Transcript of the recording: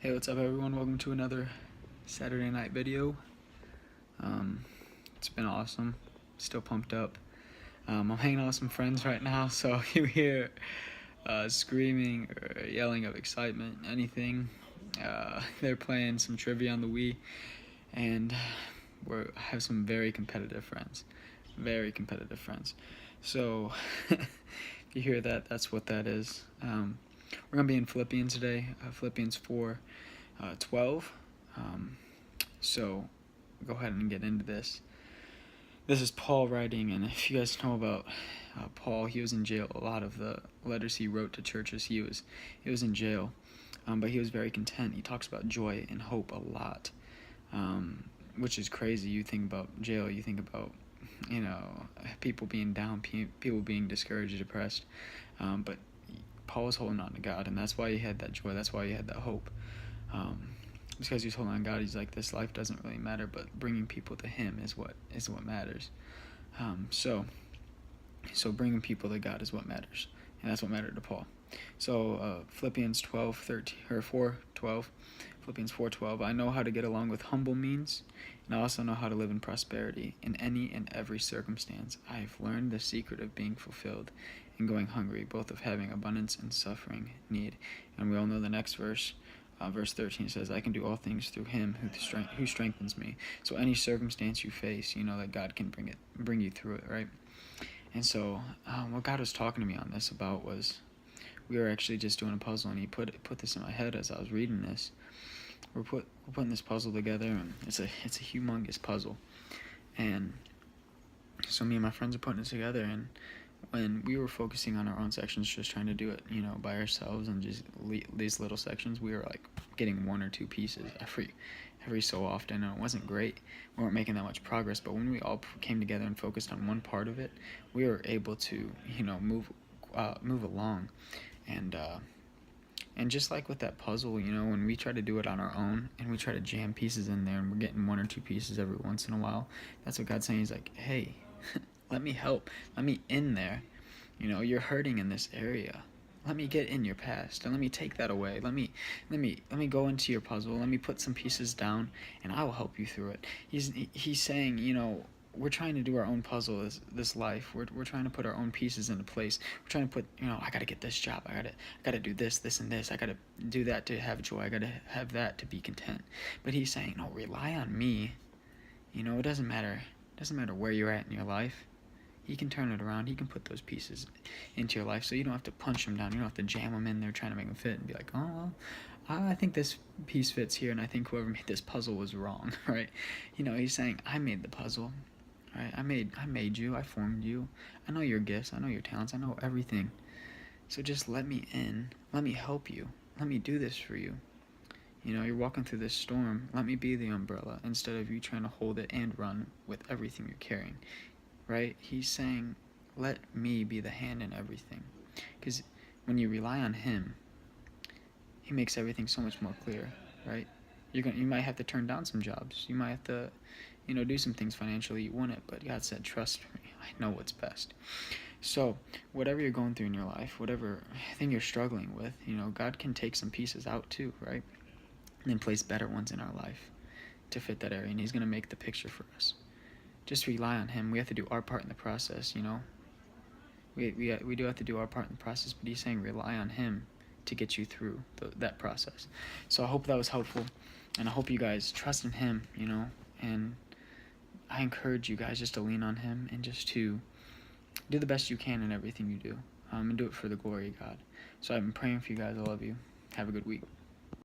Hey, what's up everyone? Welcome to another Saturday night video. It's been awesome. Still pumped up. I'm hanging out with some friends right now, so if you hear screaming or yelling of excitement, anything, they're playing some trivia on the Wii, and I have some very competitive friends. Very competitive friends. So, if you hear that, that's what that is. We're going to be in Philippians today, Philippians 4:12. So go ahead and get into this. This is Paul writing, and if you guys know about Paul, he was in jail. A lot of the letters he wrote to churches, he was in jail, but he was very content. He talks about joy and hope a lot, which is crazy. You think about jail, you think about people being down, people being discouraged, depressed, but Paul was holding on to God, and that's why he had that joy. That's why he had that hope. Because he's holding on to God, he's like, this life doesn't really matter, but bringing people to Him is what matters. So bringing people to God is what matters, and that's what mattered to Paul. So Philippians 4:12. Philippians 4:12. I know how to get along with humble means, and I also know how to live in prosperity in any and every circumstance. I have learned the secret of being fulfilled and going hungry, both of having abundance and suffering need. And we all know the next verse. Verse 13 says, I can do all things through Him who strengthens me. So any circumstance you face, you know that God can bring you through it, right? And so what God was talking to me on this about was, we were actually just doing a puzzle, and He put this in my head as I was reading this. We're putting this puzzle together, and it's a humongous puzzle. And so me and my friends are putting it together, and when we were focusing on our own sections, just trying to do it, by ourselves, and just these little sections, we were like getting one or two pieces every so often, and it wasn't great. We weren't making that much progress, but when we all came together and focused on one part of it, we were able to, move along. And just like with that puzzle, when we try to do it on our own and we try to jam pieces in there, and we're getting one or two pieces every once in a while, that's what God's saying. He's like, hey, let me help. Let me in there. You're hurting in this area. Let me get in your past, and let me take that away. Let me go into your puzzle. Let me put some pieces down, and I will help you through it. He's saying, we're trying to do our own puzzle, this life. We're trying to put our own pieces into place. We're trying to put, I gotta get this job. I gotta do this, and this. I gotta do that to have joy. I gotta have that to be content. But He's saying, no, rely on me. It doesn't matter. It doesn't matter where you're at in your life. He can turn it around. He can put those pieces into your life, so you don't have to punch them down. You don't have to jam them in there trying to make them fit and be like, oh, well, I think this piece fits here, and I think whoever made this puzzle was wrong, right? He's saying, I made the puzzle, right? I made you. I formed you. I know your gifts. I know your talents. I know everything. So just let me in. Let me help you. Let me do this for you. You're walking through this storm. Let me be the umbrella instead of you trying to hold it and run with everything you're carrying. Right? He's saying, let me be the hand in everything. Because when you rely on Him, He makes everything so much more clear, right? You might have to turn down some jobs. You might have to, do some things financially you want it, but God said, trust me, I know what's best. So whatever you're going through in your life, whatever thing you're struggling with, God can take some pieces out too, right? And then place better ones in our life to fit that area, and He's going to make the picture for us. Just rely on Him. We have to do our part in the process, We do have to do our part in the process, but He's saying rely on Him to get you through that process. So I hope that was helpful, and I hope you guys trust in Him, and I encourage you guys just to lean on Him and just to do the best you can in everything you do, and do it for the glory of God. So I've been praying for you guys. I love you. Have a good week.